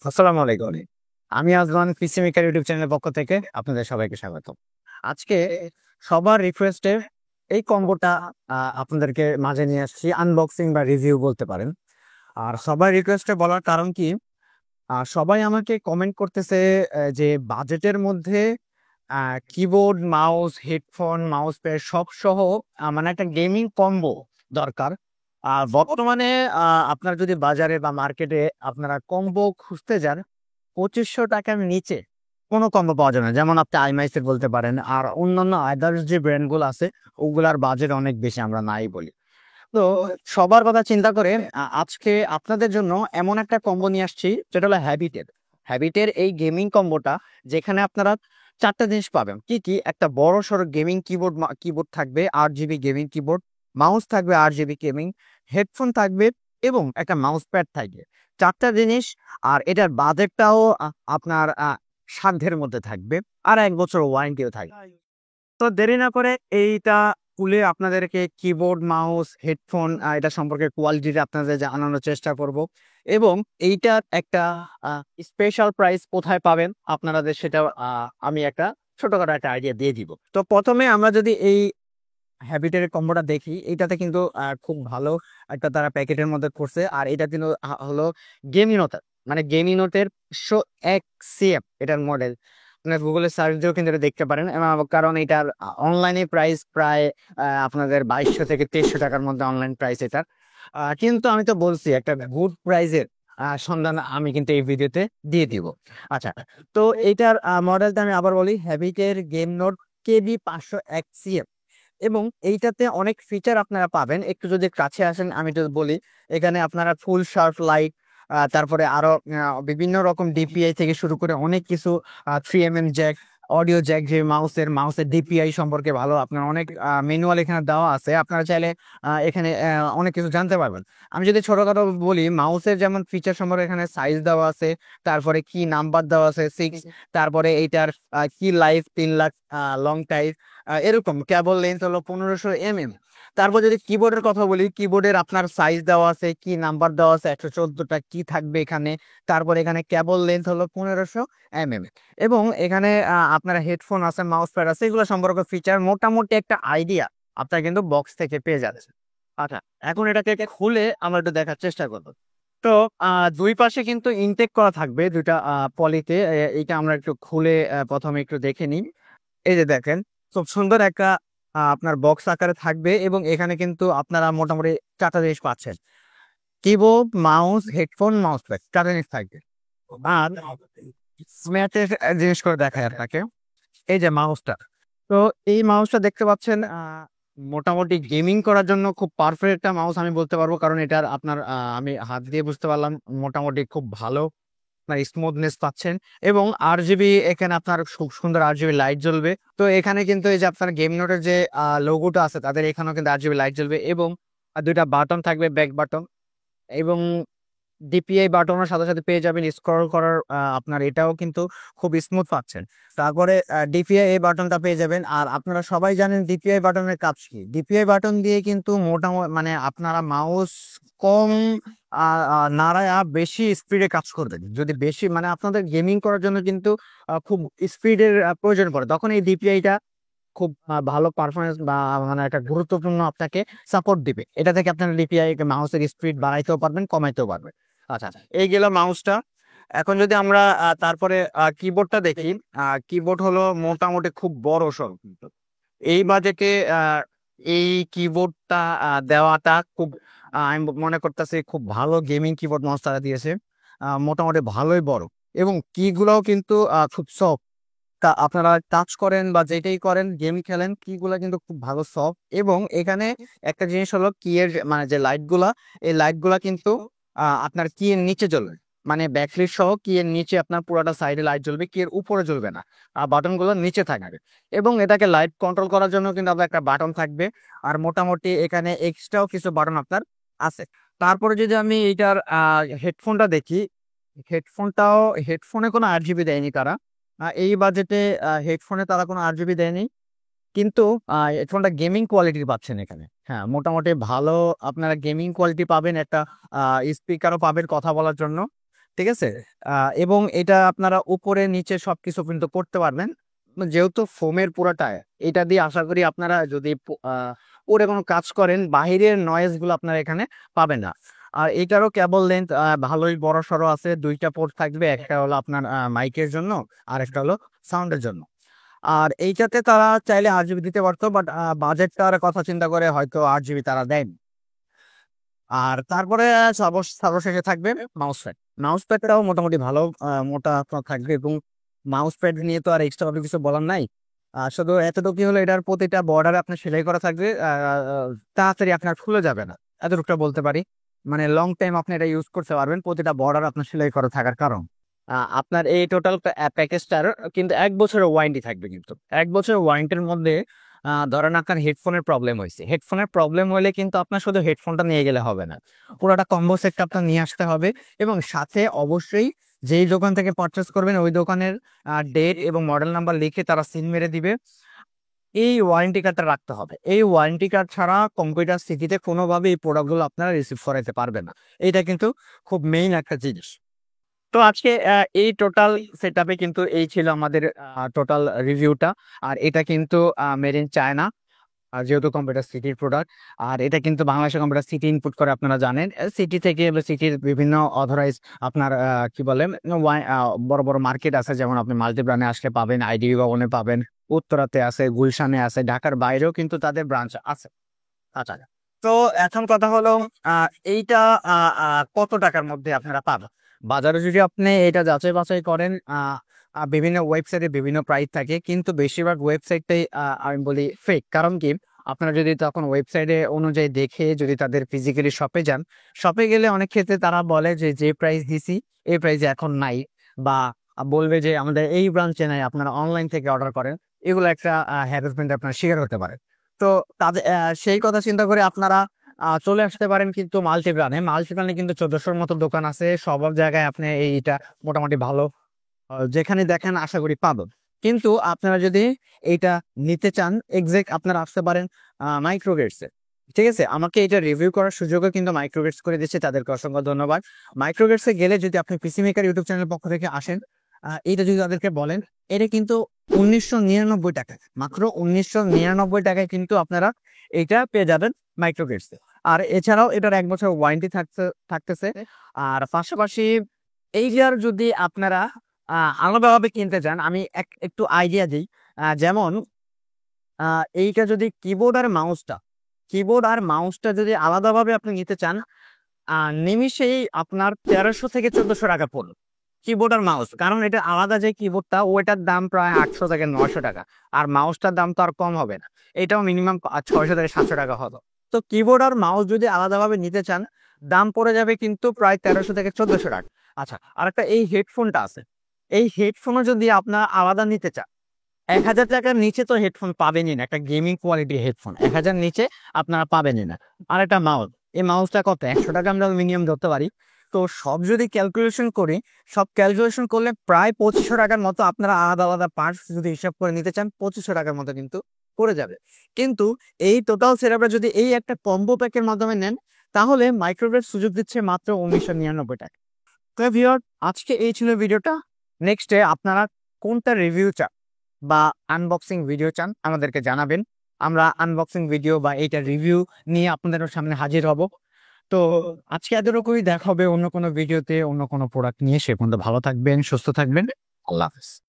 আসসালামু আলাইকুম। আমি আজমান পিসি মেকার ইউটিউব চ্যানেলের পক্ষ থেকে আপনাদের সবাইকে স্বাগত। আজকে সবার রিকোয়েস্টে এই কম্বোটা আপনাদেরকে মাঝে নিয়ে আসছি, আনবক্সিং বা রিভিউ বলতে পারেন। আর সবার রিকোয়েস্টে বলার কারণ কি, সবাই আমাকে কমেন্ট করতেছে যে বাজেটের মধ্যে keyboard, mouse, headphone, mouse pad সব সহ মানে একটা গেমিং কম্বো দরকার। বর্তমানে আপনার যদি বাজারে বা মার্কেটে আপনারা কম্বো খুঁজতে যান, 2500 টাকার নিচে কোনো কম্বো পাওয়া যায় না। যেমন আপনি আইমাইসের বলতে পারেন, আর অন্যান্য আদার্স যে ব্র্যান্ডগুলো আছে ওগুলার বাজেট অনেক বেশি, আমরা নাই বলি। তো সবার কথা চিন্তা করে আজকে আপনাদের জন্য এমন একটা কম্বো নিয়ে আসছি, যেটা হলো হ্যাবিটের এই গেমিং কম্বোটা, যেখানে আপনারা চারটা জিনিস পাবেন। কি কি? একটা বড় সড়ো গেমিং কিবোর্ড থাকবে, 8 জিবি গেমিং কিবোর্ড, মাউস থাকবে 8 জিবি গেমিং, হেডফোন থাকবে এবং একটা মাউস প্যাড থাকবে। চারটা জিনিস। আর এটার বাজেটটাও আপনার সাধ্যের মধ্যে থাকবে, আর 1 বছর ওয়ারেন্টিও থাকবে। তো দেরি না করে এইটা খুলে আপনাদেরকে কিবোর্ড, মাউস, হেডফোন এটা সম্পর্কে কোয়ালিটিটা আপনাদের জানানোর চেষ্টা করব। এবং এইটার একটা স্পেশাল প্রাইস কোথায় পাবেন আপনাদের, সেটা আমি একটা ছোটখাটো একটা আইডিয়া দিয়ে দিব। তো প্রথমে আমরা যদি এই হ্যাবিটের কম্বোটা দেখি, এইটাতে কিন্তু খুব ভালো একটা তারা প্যাকেটের মধ্যে করছে। আর এটা কিন্তু হলো গেমিনোটের, মানে গেমিনোটের 501 CM এটার মডেল। আপনার গুগলে সার্চ দিয়েও কিন্তু এটা দেখতে পারেন। কারণ এটার অনলাইনে প্রাইস প্রায় আপনাদের 2200 থেকে 2300 টাকার মধ্যে অনলাইন প্রাইস এটার। কিন্তু আমি তো বলছি একটা গুড প্রাইজের সন্ধান আমি কিন্তু এই ভিডিওতে দিয়ে দিব। আচ্ছা, তো এইটার মডেলটা আমি আবার বলি, হ্যাবিটের গেম নোট KB501 CM। এবং এইটাতে অনেক ফিচার আপনারা পাবেন। একটু যদি কাছে আসেন আমি যদি বলি, এখানে আপনারা ফুল শার্প লাইট, তারপরে আরো বিভিন্ন রকম ডিপিআই থেকে শুরু করে অনেক কিছু, 3mm জ্যাক, অডিও জ্যাক, যে মাউসের ডিপিআই সম্পর্কে ভালো আপনার অনেক ম্যানুয়াল এখানে দেওয়া আছে। আপনারা চাইলে এখানে অনেক কিছু জানতে পারবেন। আমি যদি ছোটখাটো বলি, মাউসের যেমন ফিচার সম্পর্কে এখানে সাইজ দেওয়া আছে, তারপরে কি নাম্বার দেওয়া আছে 6, তারপরে এইটার কি লাইফ 3 লাখ, লং টাইপ, এরকম কেবল লেন্থ হলো 1500 mm। তারপর যদি কিবোর্ডের কথা বলি, কিবোর্ডের আপনার সাইজ দেওয়া আছে, কি নাম্বার দেওয়া আছে, 114টা কি থাকবে এখানে। তারপর এখানে কেবল লেন্থ হলো 1500 mm। এবং এখানে আপনার হেডফোন আছে, মাউস প্যাড আছে, এগুলো সম্পর্কে ফিচার মোটামুটি একটা আইডিয়া আপনার কিন্তু বক্স থেকে পেয়ে যাচ্ছে। আচ্ছা, এখন এটাকে খুলে আমরা একটু দেখার চেষ্টা করবো। তো দুই পাশে কিন্তু ইনটেক করা থাকবে দুইটা পলিতে। এইটা আমরা একটু খুলে প্রথমে একটু দেখে নিই। এই যে দেখেন, খুব সুন্দর একটা আপনার বক্স আকারে থাকবে। এবং এখানে কিন্তু আপনারা মোটামুটি চারটা জিনিস পাচ্ছেন: keyboard, mouse, headphone, mouse pad, চারটা জিনিস থাকবে। আর ম্যাটের জিনিস করে দেখায় আপনাকে, এই যে মাউসটা। তো এই মাউসটা দেখতে পাচ্ছেন, মোটামুটি গেমিং করার জন্য খুব পারফেক্ট একটা মাউস আমি বলতে পারবো। কারণ এটার আপনার আমি হাত দিয়ে বুঝতে পারলাম মোটামুটি খুব ভালো আপনার স্মুথনেস পাচ্ছেন। এবং 8 জিবি এখানে আপনার খুব সুন্দর 8 জিবি লাইট জ্বলবে। তো এখানে কিন্তু এই যে আপনার গেম নোটের যে লোগোটা আছে, তাদের এখানেও কিন্তু 8 জিবি লাইট জ্বলবে। এবং দুইটা বাটন থাকবে, ব্যাক বাটন এবং ডিপিআই বাটনের সাথে সাথে পেয়ে যাবেন স্ক্রল করার আপনার এটাও কিন্তু খুব স্মুথ পাচ্ছেন। তারপরে ডিপিআই এই বাটনটা পেয়ে যাবেন। আর আপনারা সবাই জানেন ডিপিআই বাটনের কাজ কি। ডিপিআই বাটন দিয়ে কিন্তু মোটামুটি মানে আপনারা মাউস কম নাড়ায়া বেশি স্পিডে কাজ করবেন। যদি বেশি মানে আপনাদের গেমিং করার জন্য কিন্তু খুব স্পিডের প্রয়োজন পড়ে, তখন এই ডিপিআইটা খুব ভালো পারফরমেন্স বা মানে একটা গুরুত্বপূর্ণ আপনাকে সাপোর্ট দিবে। এটা থেকে আপনার ডিপিআই মাউসের স্পিড বাড়াইতেও পারবেন, কমাইতেও পারবেন। আচ্ছা, এই গেল মাউসটা। এখন যদি আমরা তারপরে কিবোর্ডটা দেখি, কিবোর্ড হলো মোটামুটি খুব বড় সড়। এই বাজেটে এই কিবোর্ডটা দেওয়াটা খুব আমি মনে করতেছি খুব ভালো গেমিং কিবোর্ড মাউস তারা দিয়েছে। মোটামুটি ভালোই বড়। এবং কি গুলাও কিন্তু খুব সফট। আপনারা টাচ করেন বা যেটাই করেন, গেম খেলেন, কি গুলা কিন্তু খুব ভালো সফট। এবং এখানে একটা জিনিস হলো কি এর মানে যে লাইট গুলা, এই লাইট গুলা কিন্তু আপনার কি এর নিচে জ্বলবে, মানে ব্যাকলিট সহ কি এর নিচে আপনার পুরোটা সাইডে লাইট জ্বলবে, কি এর উপরে জ্বলবে না। আর বাটন গুলো নিচে থাকবে। এবং এটাকে লাইট কন্ট্রোল করার জন্য কিন্তু আপনার একটা বাটন থাকবে। আর মোটামুটি এখানে এক্সট্রাও কিছু বাটন আপনার আছে। তারপরে যদি আমি এইটার হেডফোনটা দেখি, হেডফোনটাও, হেডফোনে কোনো 8 জিবি দেয়নি তারা। এই বাজেটে হেডফোনে তারা কোনো 8 জিবি দেয়নি। কিন্তু হেডফোনটা গেমিং কোয়ালিটির পাচ্ছেন এখানে। হ্যাঁ, মোটামুটি ভালো আপনারা গেমিং কোয়ালিটি পাবেন, একটা স্পিকারও পাবেন কথা বলার জন্য। ঠিক আছে? এবং এটা আপনারা উপরে নিচে সবকিছু কিন্তু করতে পারবেন। যেহেতু ফোমের পুরাটা, এটা দিয়ে আশা করি আপনারা যদি পরে কোনো কাজ করেন, বাহিরের নয়েজ গুলো আপনারা এখানে পাবেন না। আর এটারও কেবল লেন্থ ভালোই বড়সড় আছে। ২ টা পোর্ট থাকবে। একটা হলো আপনার মাইকের জন্য, আর একটা হলো সাউন্ডের জন্য। আর এইটাতে তারা চাইলে ৮ জিবি দিতে পারতো, বাট বাজেটটার কথা চিন্তা করে হয়তো ৮ জিবি তারা দেয়নি। আর তারপরে সর্বশেষে থাকবে মাউস প্যাড। মাউস প্যাডটাও মোটামুটি ভালো মোটা আপনার থাকবে, এবং মাউস প্যাড নিয়ে তো আর এক্সট্রা ভাবে কিছু বলার নাই। শুধু এতটুকু হলো, এটার প্রতিটা বর্ডারে আপনার সেলাই করা থাকবে। তাড়াতাড়ি আপনার খুলে যাবে না, এতটুকুটা বলতে পারি। মানে লং টাইম আপনি এটা ইউজ করতে পারবেন, প্রতিটা বর্ডার আপনার সেলাই করা থাকার কারণ। আপনার এই টোটাল প্যাকেজটার কিন্তু ১ বছরের ওয়ারেন্টি থাকবে। কিন্তু ১ বছরের ওয়ারেন্টির মধ্যে ধরেন আপনার হেডফোনের প্রবলেম হয়েছে, হেডফোনের প্রবলেম হলে কিন্তু আপনার শুধু হেডফোনটা নিয়ে গেলে হবে না, পুরোটা কম্বো সেটটা আপনার নিয়ে আসতে হবে। এবং সাথে অবশ্যই যেই দোকান থেকে পারচেস করবেন ওই দোকানের ডেট এবং মডেল নাম্বার লিখে তারা সিল মেরে দিবে, এই ওয়ারেন্টি কার্ডটা রাখতে হবে। এই ওয়ারেন্টি কার্ড ছাড়া কম্পিউটার সিটিতে কোনোভাবে এই প্রোডাক্টগুলো আপনারা রিসিভ করাইতে পারবেন না। এটা কিন্তু খুব মেইন একটা জিনিস। তো আজকে এই টোটাল সেটআপে কিন্তু এই ছিল আমাদের টোটাল রিভিউটা। আর এটা কিন্তু মেড ইন চায়না, যেহেতু কম্পিউটার সিটির প্রোডাক্ট। আর এটা কিন্তু বাংলাদেশের কম্পিউটার সিটি ইনপুট করে, আপনারা জানেন। সিটি থেকে সিটির বিভিন্ন অথরাইজ আপনার কি বলে বড় বড় মার্কেট আছে, যেমন আপনি মাল্টি ব্র্যান্ডে আসলে পাবেন, আইডিবি ভবনে পাবেন, উত্তরাতে আছে, গুলশানে আছে, ঢাকার বাইরেও কিন্তু তাদের ব্রাঞ্চ আছে। আচ্ছা, তো এখন কথা হলো এইটা কত টাকার মধ্যে আপনারা পাবেন। বাজারে যদি আপনি এটা যাচাই বাছাই করেন, বিভিন্ন ওয়েবসাইটে বিভিন্ন প্রাইস থাকে, কিন্তু বেশিরভাগ ওয়েবসাইটটাই আমি বলি ফেক। কারণ কি, আপনারা যদি তখন ওয়েবসাইটে অনুযায়ী দেখে যদি তাদের ফিজিক্যালি শপে যান, শপে গেলে অনেক ক্ষেত্রে তারা বলে যে যে প্রাইস দিছি এই প্রাইসে এখন নাই, বা বলবে যে আমাদের এই ব্রাঞ্চে নাই, আপনারা অনলাইন থেকে অর্ডার করেন। এগুলো একটা হ্যারাসমেন্ট আপনার শিকার হতে পারে। তো তাদের সেই কথা চিন্তা করে আপনারা চলে আসতে পারেন কিন্তু মাল্টিপ্লানে কিন্তু ১৪০০-র মতো দোকান আছে। সব জায়গায় আপনি এইটা মোটামুটি ভালো যেখানে দেখেন আশা করি পাবেন। কিন্তু আপনারা যদি এইটা নিতে চান, এক্সাক্ট আপনারা আসতে পারেন মাইক্রোগেটসে। ঠিক আছে? আমাকে এটা রিভিউ করার সুযোগও কিন্তু মাইক্রোগেটস করে দিচ্ছে, তাদেরকে অসংখ্য ধন্যবাদ। মাইক্রোগেটসে গেলে যদি আপনি পিসি মেকার ইউটিউব চ্যানেলের পক্ষ থেকে আসেন, এইটা যদি তাদেরকে বলেন, এটা কিন্তু ১৯৯৯ টাকা, মাত্র ১৯৯৯ টাকায় কিন্তু আপনারা এইটা পেয়ে যাবেন মাইক্রোগেটসে। আর এছাড়াও এটার ১ বছর ওয়ারেন্টি থাকতেছে। আর পাশাপাশি এইটার যদি আপনারা আলাদাভাবে কিনতে চান, আমি একটু আইডিয়া দিই। যেমন এইটা যদি কিবোর্ড আর মাউসটা যদি আলাদাভাবে আপনি নিতে চান, নিমিষেই আপনার ১৩০০ থেকে ১৪০০ টাকা পড়বে কিবোর্ড আর মাউস। কারণ এটা আলাদা যে কিবোর্ডটা, ওইটার দাম প্রায় ৮০০ থেকে ৯০০ টাকা। আর মাউসটার দাম তো আর কম হবে না, এটাও মিনিমাম ৬০০ থেকে ৭০০ টাকা হবে। তো কিবোর্ড আর মাউস যদি আলাদাভাবে নিতে চান, দাম পড়ে যাবে কিন্তু প্রায় ১৩০০ থেকে ১৪০০ টাকা। আচ্ছা, আর একটা এই হেডফোনটা আছে, এই হেডফোনও যদি আপনার আলাদা নিতে চান, ১,০০০ টাকার নিচে তো হেডফোন পাবেনই না। একটা গেমিং কোয়ালিটির হেডফোন ১,০০০ নিচে আপনারা পাবেনই না। আর একটা মাউস, এই মাউসটা কত ১০০ টাকা আমরা মিনিমাম ধরতে পারি। তো সব যদি ক্যালকুলেশন করি, সব ক্যালকুলেশন করলে প্রায় ২৫০০ টাকার মতো আপনারা আলাদা আলাদা পার্টস যদি হিসাব করে নিতে চান, ২৫০০ টাকার মতো কিন্তু পড়ে যাবে। কিন্তু এই টোটাল সেটআপটা যদি এই একটা কম্বো প্যাকের মাধ্যমে নেন, তাহলে মাইক্রোওয়েভ সুযোগ দিচ্ছে মাত্র ১৯৯৯ টাকা। তো ভিউয়ার, আজকে এই ছিল ভিডিওটা। নেক্সট ডে আপনারা কোনটা রিভিউ চান বা আনবক্সিং ভিডিও চান, আমাদেরকে জানাবেন। আমরা আনবক্সিং ভিডিও বা এইটা রিভিউ নিয়ে আপনাদের সামনে হাজির হব। তো আজকে এতটুকুই, দেখা হবে অন্য কোনো ভিডিওতে অন্য কোনো প্রোডাক্ট নিয়ে। সে পর্যন্ত ভালো থাকবেন, সুস্থ থাকবেন। আল্লাহ হাফেজ।